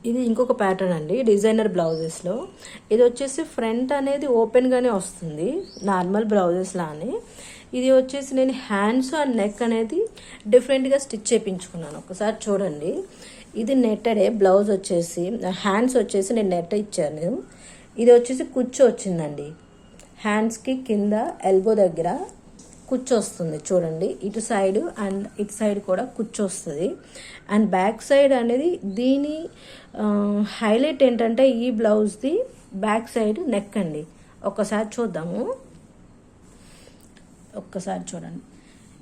ఇది ఇంకొక ప్యాటర్న్ అండి డిజైనర్ బ్లౌజెస్లో. ఇది వచ్చేసి ఫ్రంట్ అనేది ఓపెన్గానే వస్తుంది నార్మల్ బ్లౌజెస్ లానే. ఇది వచ్చేసి నేను హ్యాండ్స్ అండ్ నెక్ అనేది డిఫరెంట్గా స్టిచ్ చేయించుకున్నాను. ఒకసారి చూడండి. ఇది నెట్టడే బ్లౌజ్ వచ్చేసి, హ్యాండ్స్ వచ్చేసి నేను నెట్ ఇచ్చాను. ఇది వచ్చేసి కుచ్చు వచ్చిందండి. హ్యాండ్స్కి కింద ఎల్బో దగ్గర కుచ్చు వస్తుంది చూడండి. ఇటు సైడ్ అండ్ ఇటు సైడ్ కూడా కుచ్చు వస్తుంది. అండ్ బ్యాక్ సైడ్ అనేది దీని హైలైట్ ఏంటంటే ఈ బ్లౌజ్ది బ్యాక్ సైడ్ నెక్ అండి. ఒక్కసారి చూద్దాము. ఒక్కసారి చూడండి.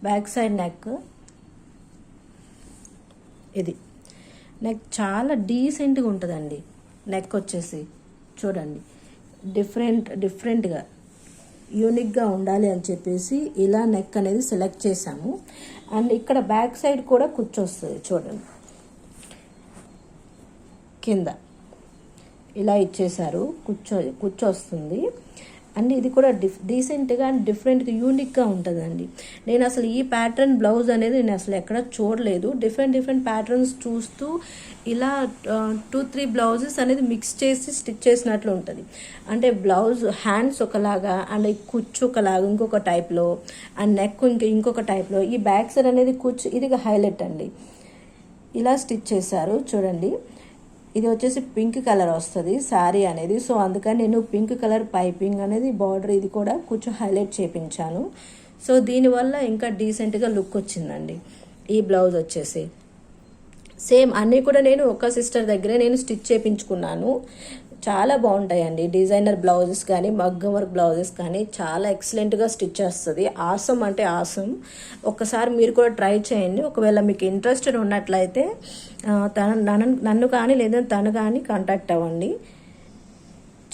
బ్యాక్ సైడ్ నెక్ ఇది. నెక్ చాలా డీసెంట్గా ఉంటుందండి. నెక్ వచ్చేసి చూడండి డిఫరెంట్గా యూనిక్గా ఉండాలి అని చెప్పేసి ఇలా నెక్ అనేది సెలెక్ట్ చేసాము. అండ్ ఇక్కడ బ్యాక్ సైడ్ కూడా కూర్చొస్తుంది చూడండి. కింద ఇలా ఇచ్చేసారు, కూర్చొస్తుంది. అండ్ ఇది కూడా డీసెంట్గా అండ్ డిఫరెంట్గా యూనిక్గా ఉంటుందండి. నేను అసలు ఈ ప్యాటర్న్ బ్లౌజ్ అనేది నేను అసలు ఎక్కడ చూడలేదు. డిఫరెంట్ ప్యాటర్న్స్ చూస్తూ ఇలా 2-3 బ్లౌజెస్ అనేది మిక్స్ చేసి స్టిచ్ చేసినట్లు ఉంటుంది. అంటే బ్లౌజ్ హ్యాండ్స్ ఒకలాగా అండ్ కుచ్చు ఒకలాగా ఇంకొక టైప్లో అండ్ నెక్ ఇంకొక టైప్లో. ఈ బ్యాక్ సైడ్ అనేది కుచ్చు ఇది హైలైట్ అండి. ఇలా స్టిచ్ చేశారు చూడండి. ఇది వచ్చేసి పింక్ కలర్ వస్తుంది శారీ అనేది. సో అందుకని నేను పింక్ కలర్ పైపింగ్ అనేది బార్డర్ ఇది కూడా కొంచెం హైలైట్ చేయించాను. సో దీనివల్ల ఇంకా డీసెంట్గా లుక్ వచ్చిందండి. ఈ బ్లౌజ్ వచ్చేసి సేమ్ అన్నీ కూడా నేను ఒక సిస్టర్ దగ్గరే నేను స్టిచ్ చేయించుకున్నాను. చాలా బాగుంటాయండి డిజైనర్ బ్లౌజెస్ కానీ మగ్గం వర్క్ బ్లౌజెస్ కానీ చాలా ఎక్సలెంట్గా స్టిచ్ చేస్తుంది. ఆసమ్ అంటే ఆసమ్. ఒక్కసారి మీరు కూడా ట్రై చేయండి. ఒకవేళ మీకు ఇంట్రెస్టెడ్ ఉన్నట్లయితే నన్ను కానీ లేదా తను కానీ కాంటాక్ట్ అవ్వండి.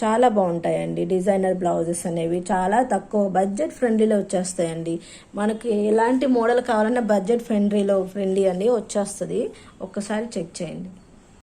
చాలా బాగుంటాయండి డిజైనర్ బ్లౌజెస్ అనేవి. చాలా తక్కువ బడ్జెట్ ఫ్రెండ్లీలో వచ్చేస్తాయండి. మనకి ఎలాంటి మోడల్ కావాలన్నా బడ్జెట్ ఫ్రెండ్లీ అని వచ్చేస్తుంది. ఒక్కసారి చెక్ చేయండి.